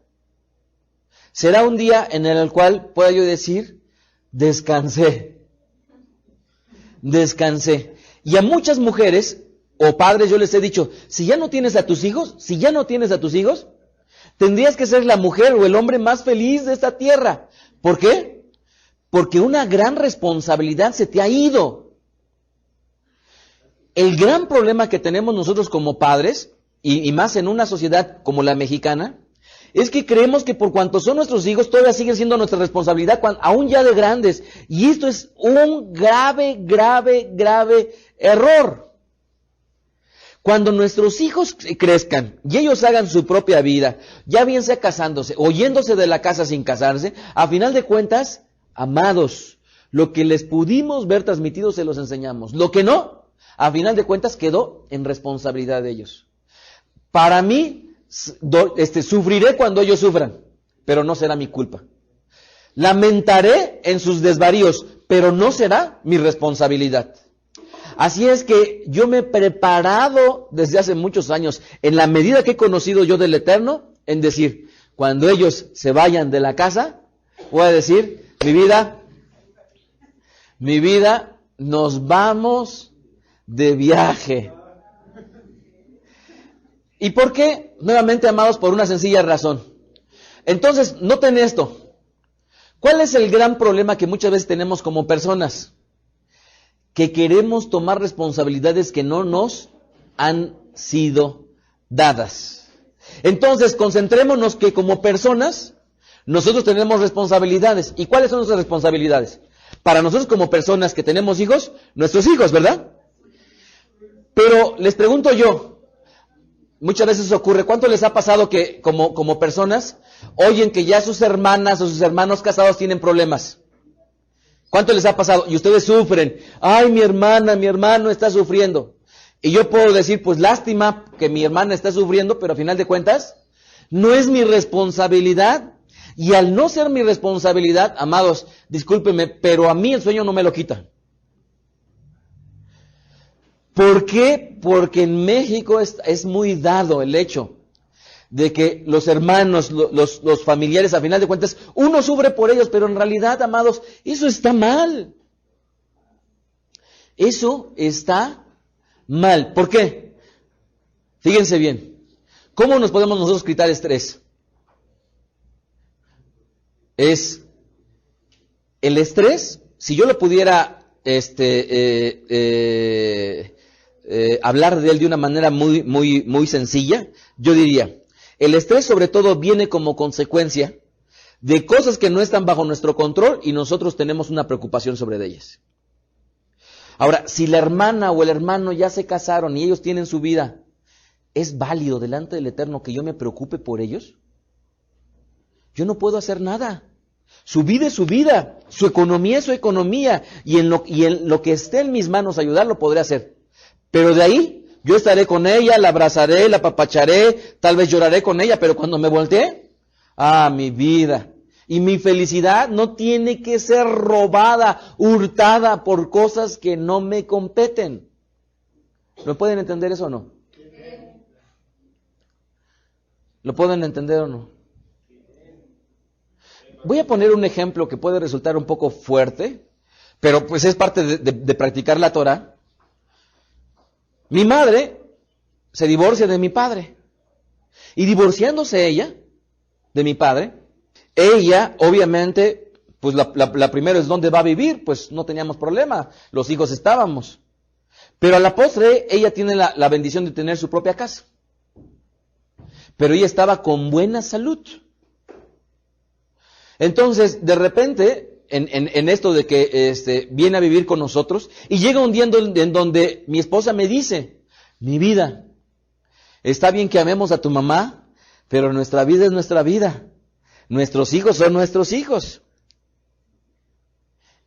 será un día en el cual pueda yo decir, descansé. Y a muchas mujeres o padres yo les he dicho, si ya no tienes a tus hijos, tendrías que ser la mujer o el hombre más feliz de esta tierra. ¿Por qué? Porque una gran responsabilidad se te ha ido. El gran problema que tenemos nosotros como padres, y más en una sociedad como la mexicana, es que creemos que por cuanto son nuestros hijos, todavía siguen siendo nuestra responsabilidad, aún ya de grandes. Y esto es un grave error. Cuando nuestros hijos crezcan y ellos hagan su propia vida, ya bien sea casándose o yéndose de la casa sin casarse, a final de cuentas, amados, lo que les pudimos ver transmitido se los enseñamos. Lo que no, a final de cuentas quedó en responsabilidad de ellos. Para mí, sufriré cuando ellos sufran, pero no será mi culpa. Lamentaré en sus desvaríos, pero no será mi responsabilidad. Así es que yo me he preparado desde hace muchos años, en la medida que he conocido yo del Eterno, en decir, cuando ellos se vayan de la casa, voy a decir, mi vida, nos vamos de viaje. ¿Y por qué? Nuevamente, amados, por una sencilla razón. Entonces, noten esto. ¿Cuál es el gran problema que muchas veces tenemos como personas? Que queremos tomar responsabilidades que no nos han sido dadas. Entonces, concentrémonos que como personas, nosotros tenemos responsabilidades. ¿Y cuáles son nuestras responsabilidades? Para nosotros como personas que tenemos hijos, nuestros hijos, ¿verdad? Pero les pregunto yo, muchas veces ocurre, ¿cuánto les ha pasado que como personas oyen que ya sus hermanas o sus hermanos casados tienen problemas? ¿Cuánto les ha pasado? Y ustedes sufren. Ay, mi hermana, mi hermano está sufriendo. Y yo puedo decir, pues lástima que mi hermana está sufriendo, pero a final de cuentas, no es mi responsabilidad. Y al no ser mi responsabilidad, amados, discúlpenme, pero a mí el sueño no me lo quita. ¿Por qué? Porque en México es muy dado el hecho de que los hermanos, los familiares, a final de cuentas, uno sufre por ellos, pero en realidad, amados, eso está mal. Eso está mal. ¿Por qué? Fíjense bien. ¿Cómo nos podemos nosotros quitar estrés? El estrés si yo lo pudiera hablar de él de una manera muy sencilla, yo diría, el estrés sobre todo viene como consecuencia de cosas que no están bajo nuestro control y nosotros tenemos una preocupación sobre ellas. Ahora, si la hermana o el hermano ya se casaron y ellos tienen su vida, ¿es válido delante del Eterno que yo me preocupe por ellos? Yo no puedo hacer nada. Su vida es su vida, su economía es su economía, y en lo que esté en mis manos ayudar lo podré hacer. Pero de ahí, yo estaré con ella, la abrazaré, la apapacharé, tal vez lloraré con ella, pero cuando me voltee, mi vida y mi felicidad no tiene que ser robada, hurtada por cosas que no me competen. ¿Lo pueden entender eso o no? ¿Lo pueden entender o no? Voy a poner un ejemplo que puede resultar un poco fuerte, pero pues es parte de practicar la Torah. Mi madre se divorcia de mi padre. Y divorciándose ella de mi padre, ella obviamente, pues la primera es dónde va a vivir, pues no teníamos problema, los hijos estábamos. Pero a la postre ella tiene la bendición de tener su propia casa. Pero ella estaba con buena salud. Entonces, de repente, en esto de que viene a vivir con nosotros, y llega un día en donde mi esposa me dice, mi vida, está bien que amemos a tu mamá, pero nuestra vida es nuestra vida. Nuestros hijos son nuestros hijos.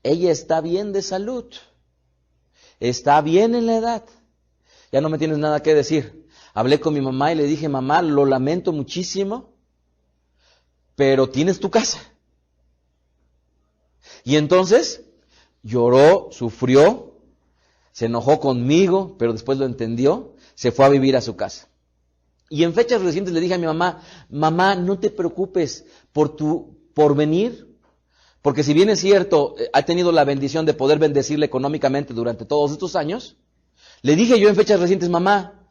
Ella está bien de salud. Está bien en la edad. Ya no me tienes nada que decir. Hablé con mi mamá y le dije, mamá, lo lamento muchísimo, pero tienes tu casa. Y entonces lloró, sufrió, se enojó conmigo, pero después lo entendió, se fue a vivir a su casa. Y en fechas recientes le dije a mi mamá, mamá, no te preocupes por tu porvenir, porque si bien es cierto, ha tenido la bendición de poder bendecirle económicamente durante todos estos años, le dije yo en fechas recientes, mamá,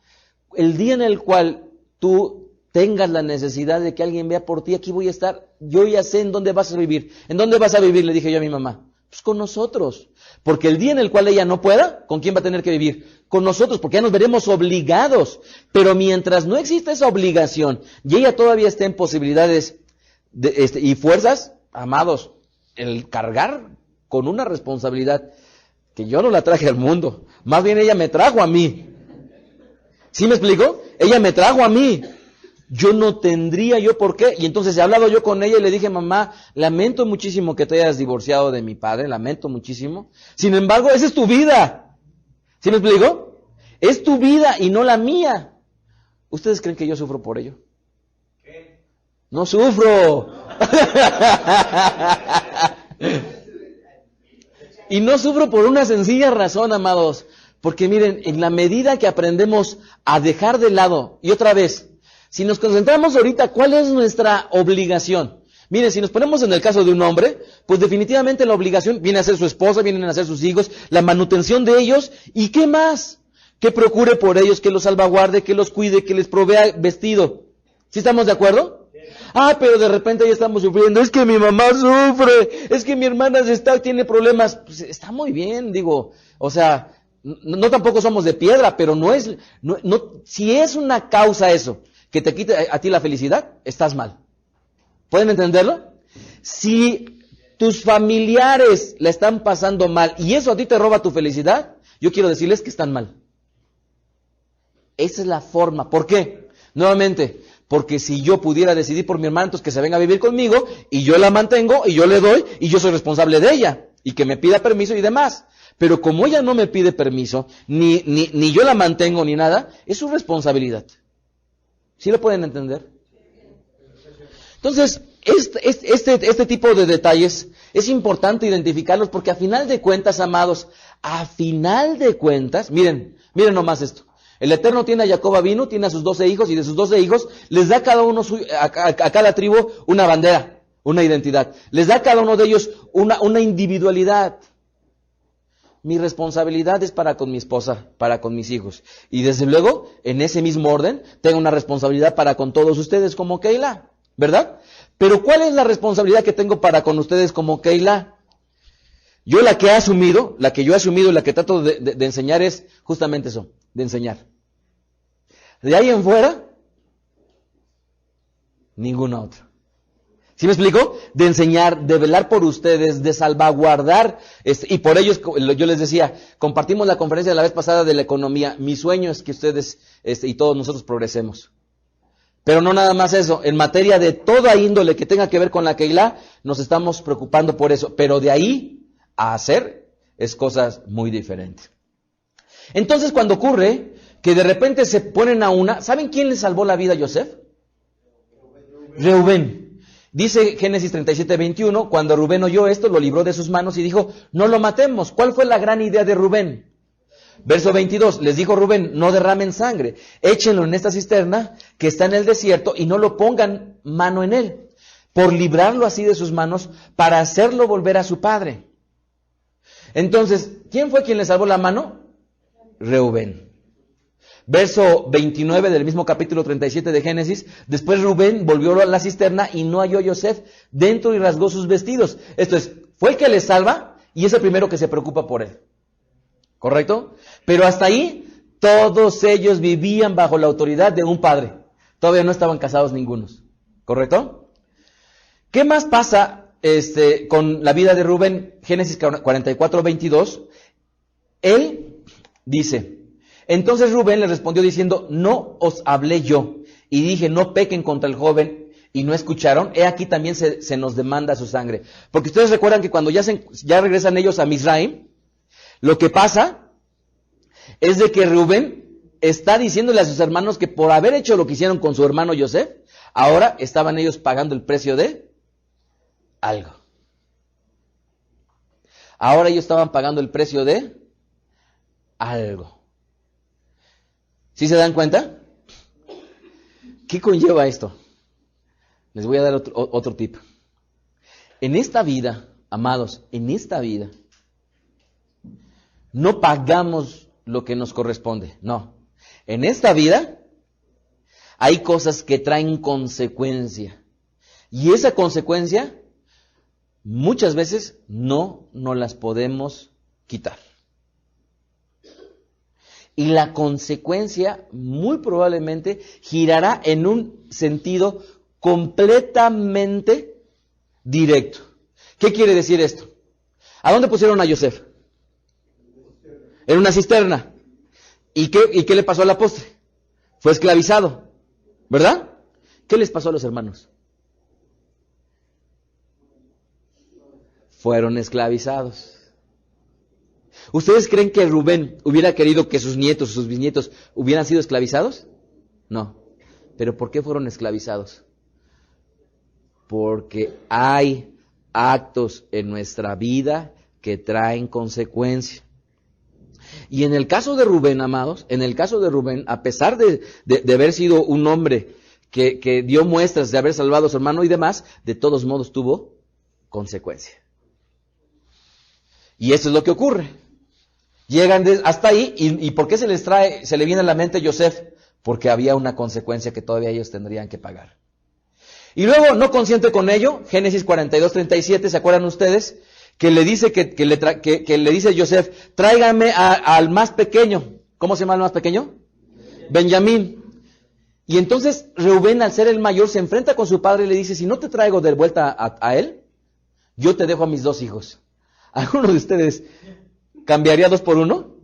el día en el cual tú tengas la necesidad de que alguien vea por ti, aquí voy a estar, yo ya sé en dónde vas a vivir. ¿En dónde vas a vivir? Le dije yo a mi mamá. Pues con nosotros. Porque el día en el cual ella no pueda, ¿con quién va a tener que vivir? Con nosotros, porque ya nos veremos obligados. Pero mientras no exista esa obligación y ella todavía esté en posibilidades y fuerzas, amados, el cargar con una responsabilidad que yo no la traje al mundo, más bien ella me trajo a mí. ¿Sí me explico? Ella me trajo a mí. Yo no tendría yo por qué. Y entonces he hablado yo con ella y le dije, mamá, lamento muchísimo que te hayas divorciado de mi padre, lamento muchísimo. Sin embargo, esa es tu vida. ¿Sí me explico? Es tu vida y no la mía. ¿Ustedes creen que yo sufro por ello? ¿Qué? No sufro. Y no sufro por una sencilla razón, amados. Porque miren, en la medida que aprendemos a dejar de lado, y otra vez, si nos concentramos ahorita, ¿cuál es nuestra obligación? Miren, si nos ponemos en el caso de un hombre, pues definitivamente la obligación viene a ser su esposa, vienen a ser sus hijos, la manutención de ellos, ¿y qué más? Que procure por ellos, que los salvaguarde, que los cuide, que les provea vestido. ¿Sí estamos de acuerdo? Pero de repente ya estamos sufriendo, es que mi mamá sufre, es que mi hermana tiene problemas. Pues está muy bien, digo, o sea, no tampoco somos de piedra, pero si es una causa eso, que te quite a ti la felicidad, estás mal. ¿Pueden entenderlo? Si tus familiares la están pasando mal y eso a ti te roba tu felicidad, yo quiero decirles que están mal. Esa es la forma. ¿Por qué? Nuevamente, porque si yo pudiera decidir por mi hermana, entonces que se venga a vivir conmigo y yo la mantengo y yo le doy y yo soy responsable de ella y que me pida permiso y demás. Pero como ella no me pide permiso, ni yo la mantengo ni nada, es su responsabilidad. ¿Sí lo pueden entender? Entonces, este tipo de detalles es importante identificarlos porque a final de cuentas, amados, miren nomás esto. El Eterno tiene a Jacob Avinu, tiene a sus 12 hijos y de sus 12 hijos les da a cada uno a cada tribu una bandera, una identidad. Les da a cada uno de ellos una individualidad. Mi responsabilidad es para con mi esposa, para con mis hijos. Y desde luego, en ese mismo orden, tengo una responsabilidad para con todos ustedes como Keilah, ¿verdad? Pero ¿cuál es la responsabilidad que tengo para con ustedes como Keilah? Yo la que yo he asumido, y la que trato de enseñar es justamente eso, de enseñar. De ahí en fuera, ninguna otra. ¿Sí me explico? De enseñar, de velar por ustedes, de salvaguardar, y por ello yo les decía, compartimos la conferencia de la vez pasada de la economía. Mi sueño es que ustedes y todos nosotros progresemos. Pero no nada más eso, en materia de toda índole que tenga que ver con la Keilah, nos estamos preocupando por eso, pero de ahí a hacer es cosas muy diferentes. Entonces cuando ocurre que de repente se ponen a una, ¿saben quién le salvó la vida a Yosef? Reubén. Dice Génesis 37:21, cuando Rubén oyó esto, lo libró de sus manos y dijo, no lo matemos. ¿Cuál fue la gran idea de Rubén? Verso 22, les dijo Rubén, no derramen sangre, échenlo en esta cisterna que está en el desierto y no lo pongan mano en él, por librarlo así de sus manos, para hacerlo volver a su padre. Entonces, ¿quién fue quien le salvó la mano? Reubén. Verso 29 del mismo capítulo 37 de Génesis, después Rubén volvió a la cisterna y no halló a Yosef dentro y rasgó sus vestidos. Esto es, fue el que le salva y es el primero que se preocupa por él. ¿Correcto? Pero hasta ahí, todos ellos vivían bajo la autoridad de un padre. Todavía no estaban casados ningunos. ¿Correcto? ¿Qué más pasa con la vida de Rubén? Génesis 44:22. Él dice, entonces Rubén le respondió diciendo, no os hablé yo, y dije, no pequen contra el joven, y no escucharon. He aquí también se nos demanda su sangre. Porque ustedes recuerdan que cuando ya regresan ellos a Misraim, lo que pasa es de que Rubén está diciéndole a sus hermanos que por haber hecho lo que hicieron con su hermano Yosef, ahora estaban ellos pagando el precio de algo. Ahora ellos estaban pagando el precio de algo. ¿Sí se dan cuenta? ¿Qué conlleva esto? Les voy a dar otro tip. En esta vida, amados, en esta vida, no pagamos lo que nos corresponde, no. En esta vida hay cosas que traen consecuencia. Y esa consecuencia muchas veces no nos las podemos quitar. Y la consecuencia muy probablemente girará en un sentido completamente directo. ¿Qué quiere decir esto? ¿A dónde pusieron a Yosef? En una cisterna. ¿Y qué le pasó a la postre? Fue esclavizado, ¿verdad? ¿Qué les pasó a los hermanos? Fueron esclavizados. ¿Ustedes creen que Rubén hubiera querido que sus nietos, sus bisnietos, hubieran sido esclavizados? No. ¿Pero por qué fueron esclavizados? Porque hay actos en nuestra vida que traen consecuencia. Y en el caso de Rubén, amados, en el caso de Rubén, a pesar de haber sido un hombre que dio muestras de haber salvado a su hermano y demás, de todos modos tuvo consecuencia. Y eso es lo que ocurre. Llegan hasta ahí, y ¿por qué se le viene a la mente Yosef? Porque había una consecuencia que todavía ellos tendrían que pagar. Y luego, no consciente con ello, Génesis 42:37, ¿se acuerdan ustedes? Que le dice que le dice Yosef, tráigame al más pequeño. ¿Cómo se llama el más pequeño? Benjamín. Y entonces Reubén, al ser el mayor, se enfrenta con su padre y le dice, si no te traigo de vuelta a él, yo te dejo a mis 2 hijos. ¿Alguno de ustedes cambiaría 2 por 1?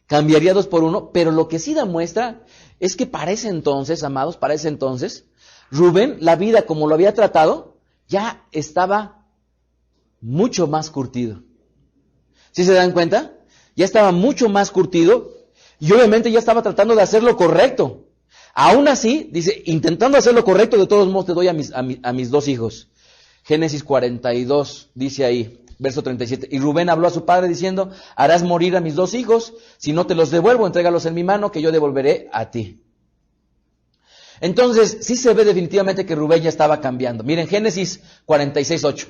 Cambiaría 2 por 1, pero lo que sí da muestra es que para ese entonces, amados, para ese entonces, Rubén, la vida como lo había tratado, ya estaba mucho más curtido. ¿Sí se dan cuenta? Ya estaba mucho más curtido y obviamente ya estaba tratando de hacer lo correcto. Aún así, dice, intentando hacer lo correcto, de todos modos te doy a mis 2 hijos. Génesis 42, dice ahí, verso 37. Y Rubén habló a su padre diciendo, harás morir a mis 2 hijos, si no te los devuelvo, entrégalos en mi mano, que yo devolveré a ti. Entonces, sí se ve definitivamente que Rubén ya estaba cambiando. Miren, Génesis 46:8.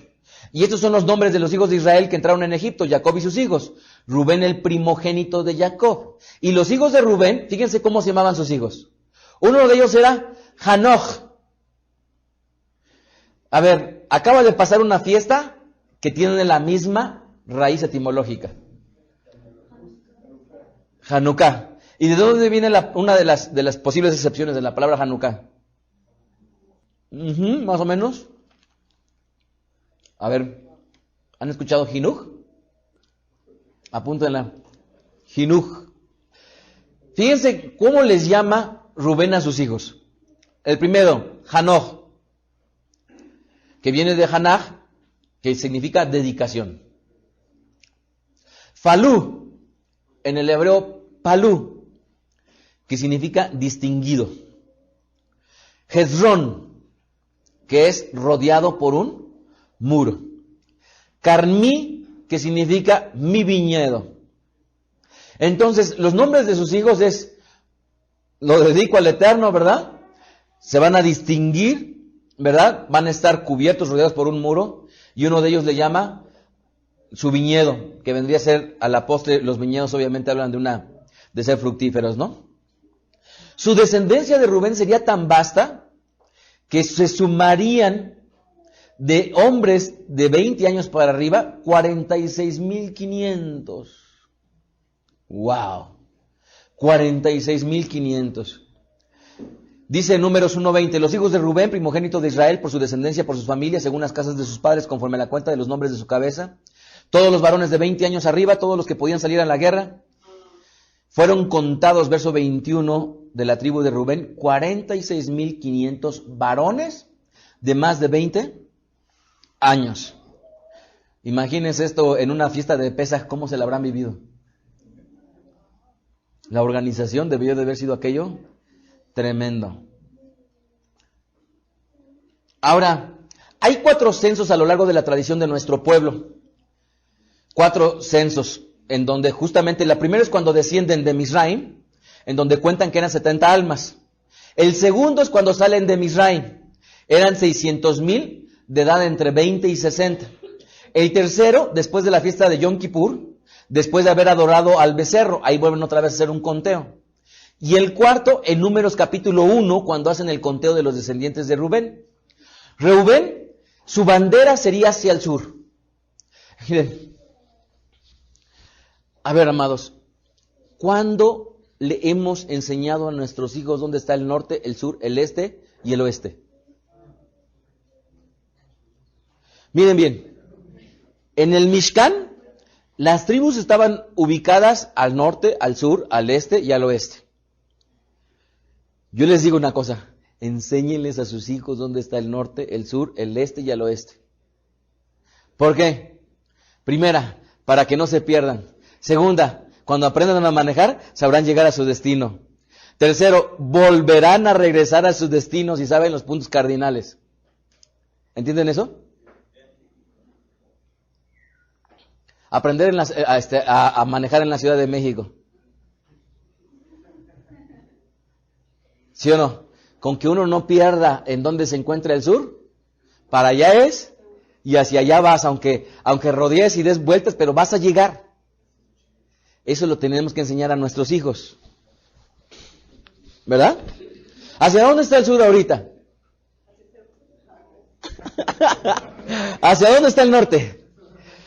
Y estos son los nombres de los hijos de Israel que entraron en Egipto, Jacob y sus hijos. Rubén, el primogénito de Jacob. Y los hijos de Rubén, fíjense cómo se llamaban sus hijos. Uno de ellos era Hanoch. A ver, acaba de pasar una fiesta que tienen la misma raíz etimológica. Hanukkah. ¿Y de dónde viene una de las posibles excepciones de la palabra Hanukkah? Más o menos. A ver, ¿han escuchado Jinuj? Apúntenla. Jinuj. Fíjense cómo les llama Rubén a sus hijos. El primero, Hanoj, que viene de Hanaj, que significa dedicación. Falú, en el hebreo Palú, que significa distinguido. Hezrón, que es rodeado por un muro. Carmí, que significa mi viñedo. Entonces, los nombres de sus hijos es, lo dedico al Eterno, ¿verdad? Se van a distinguir, ¿verdad? Van a estar cubiertos, rodeados por un muro, y uno de ellos le llama su viñedo, que vendría a ser a la postre, los viñedos obviamente hablan de ser fructíferos, ¿no? Su descendencia de Rubén sería tan vasta que se sumarían de hombres de 20 años para arriba, 46,500. ¡Wow! 46,500. Dice en Números 1:20, los hijos de Rubén, primogénito de Israel, por su descendencia, por sus familias, según las casas de sus padres, conforme a la cuenta de los nombres de su cabeza, todos los varones de 20 años arriba, todos los que podían salir a la guerra, fueron contados, verso 21 de la tribu de Rubén, 46,500 varones de más de 20 años. Imagínense esto en una fiesta de Pesaj, ¿cómo se la habrán vivido? La organización debió de haber sido aquello tremendo. Ahora, hay 4 censos a lo largo de la tradición de nuestro pueblo. 4 censos, en donde justamente la primera es cuando descienden de Misraim, en donde cuentan que eran 70 almas. El segundo es cuando salen de Misraim, eran 600,000 de edad entre 20 y 60. El tercero, después de la fiesta de Yom Kippur, después de haber adorado al becerro, ahí vuelven otra vez a hacer un conteo. Y el cuarto, en Números capítulo 1, cuando hacen el conteo de los descendientes de Rubén. Rubén, su bandera sería hacia el sur. Miren, a ver, amados, ¿cuándo le hemos enseñado a nuestros hijos dónde está el norte, el sur, el este y el oeste? Miren bien, en el Mishkan, las tribus estaban ubicadas al norte, al sur, al este y al oeste. Yo les digo una cosa, enséñenles a sus hijos dónde está el norte, el sur, el este y el oeste. ¿Por qué? Primera, para que no se pierdan. Segunda, cuando aprendan a manejar, sabrán llegar a su destino. Tercero, volverán a regresar a sus destinos y saben los puntos cardinales. ¿Entienden eso? Aprender a manejar en la Ciudad de México. ¿Sí o no? Con que uno no pierda en dónde se encuentra el sur, para allá es, y hacia allá vas, aunque rodees y des vueltas, pero vas a llegar. Eso lo tenemos que enseñar a nuestros hijos. ¿Verdad? ¿Hacia dónde está el sur ahorita? ¿Hacia dónde está el norte?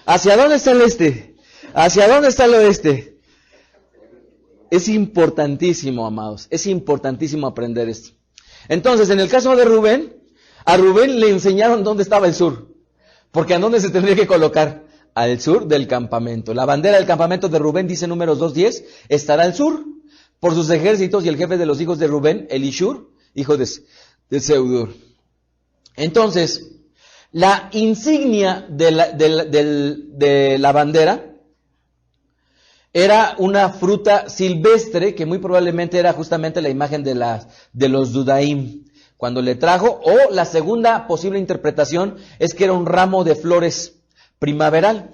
¿Hacia dónde está el este? ¿Hacia dónde está el oeste? Es importantísimo, amados, es importantísimo aprender esto. Entonces, en el caso de Rubén, a Rubén le enseñaron dónde estaba el sur, porque ¿a dónde se tendría que colocar? Al sur del campamento. La bandera del campamento de Rubén, dice Números 2:10, estará al sur, por sus ejércitos, y el jefe de los hijos de Rubén, Elishur, hijo de Seudur. Entonces, la insignia de la bandera era una fruta silvestre que muy probablemente era justamente la imagen de los Dudaim cuando le trajo, o la segunda posible interpretación es que era un ramo de flores primaveral.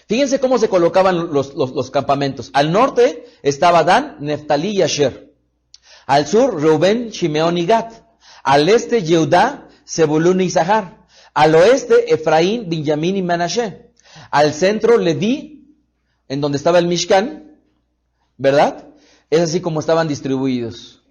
Fíjense cómo se colocaban los campamentos. Al norte estaba Dan, Neftalí y Asher. Al sur, Reubén, Shimeón y Gad. Al este, Yehudá, Zebulún y Isahar. Al oeste, Efraín, Benjamín y Manashe. Al centro, Leví, en donde estaba el Mishkan, ¿verdad? Es así como estaban distribuidos.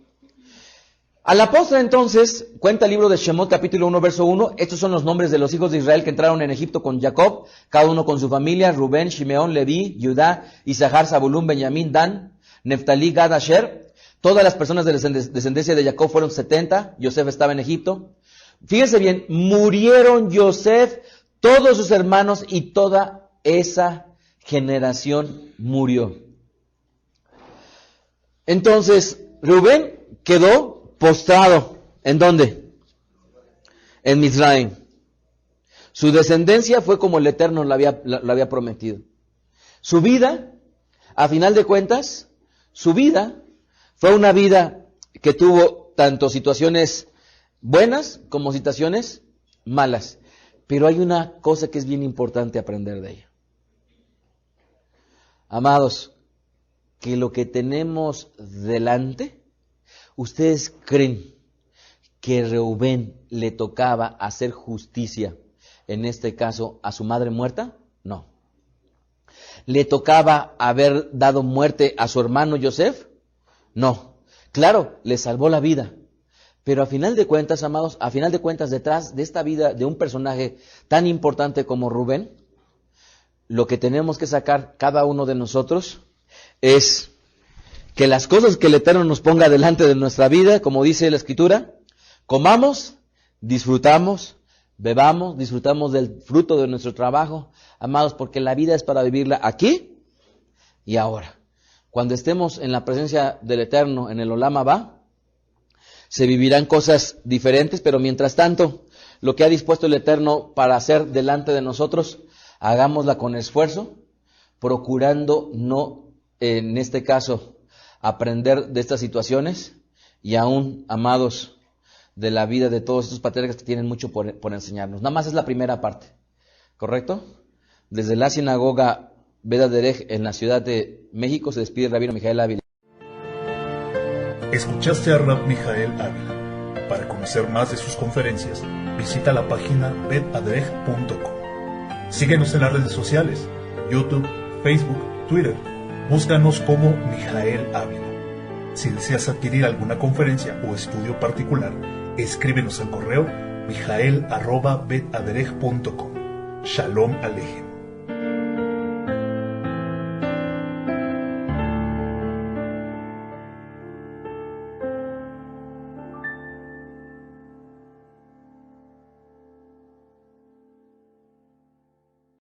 A la postre entonces, cuenta el libro de Shemot capítulo 1 verso 1, estos son los nombres de los hijos de Israel que entraron en Egipto con Jacob, cada uno con su familia: Rubén, Shimeón, Leví, Judá, Isahar, Zabulún, Benjamín, Dan, Neftalí, Gad, Asher. Todas las personas de la descendencia de Jacob fueron 70, Yosef estaba en Egipto. Fíjense bien, murieron Yosef, todos sus hermanos y toda esa generación murió. Entonces, Rubén quedó postrado. ¿En dónde? En Mizraim. Su descendencia fue como el Eterno lo había prometido. Su vida, a final de cuentas, su vida fue una vida que tuvo tanto situaciones buenas como situaciones malas. Pero hay una cosa que es bien importante aprender de ella. Amados, que lo que tenemos delante, ¿ustedes creen que Reubén le tocaba hacer justicia, en este caso, a su madre muerta? No. ¿Le tocaba haber dado muerte a su hermano Yosef? No. Claro, le salvó la vida. Pero a final de cuentas, amados, a final de cuentas, detrás de esta vida de un personaje tan importante como Rubén, lo que tenemos que sacar cada uno de nosotros es que las cosas que el Eterno nos ponga delante de nuestra vida, como dice la Escritura, comamos, disfrutamos, bebamos, disfrutamos del fruto de nuestro trabajo, amados, porque la vida es para vivirla aquí y ahora. Cuando estemos en la presencia del Eterno, en el Olam Abba, se vivirán cosas diferentes, pero mientras tanto, lo que ha dispuesto el Eterno para hacer delante de nosotros, hagámosla con esfuerzo, procurando no, en este caso, aprender de estas situaciones y aún, amados, de la vida de todos estos patriarcas que tienen mucho por enseñarnos. Nada más es la primera parte, ¿correcto? Desde la sinagoga Beth Derech en la Ciudad de México se despide el rabino Mijael Ávila. Escuchaste a Rab Mijael Ávila. Para conocer más de sus conferencias, visita la página betaderech.com. Síguenos en las redes sociales, YouTube, Facebook, Twitter. Búscanos como Mijael Ávila. Si deseas adquirir alguna conferencia o estudio particular, escríbenos al correo mijael@betaderech.com. Shalom Alejem.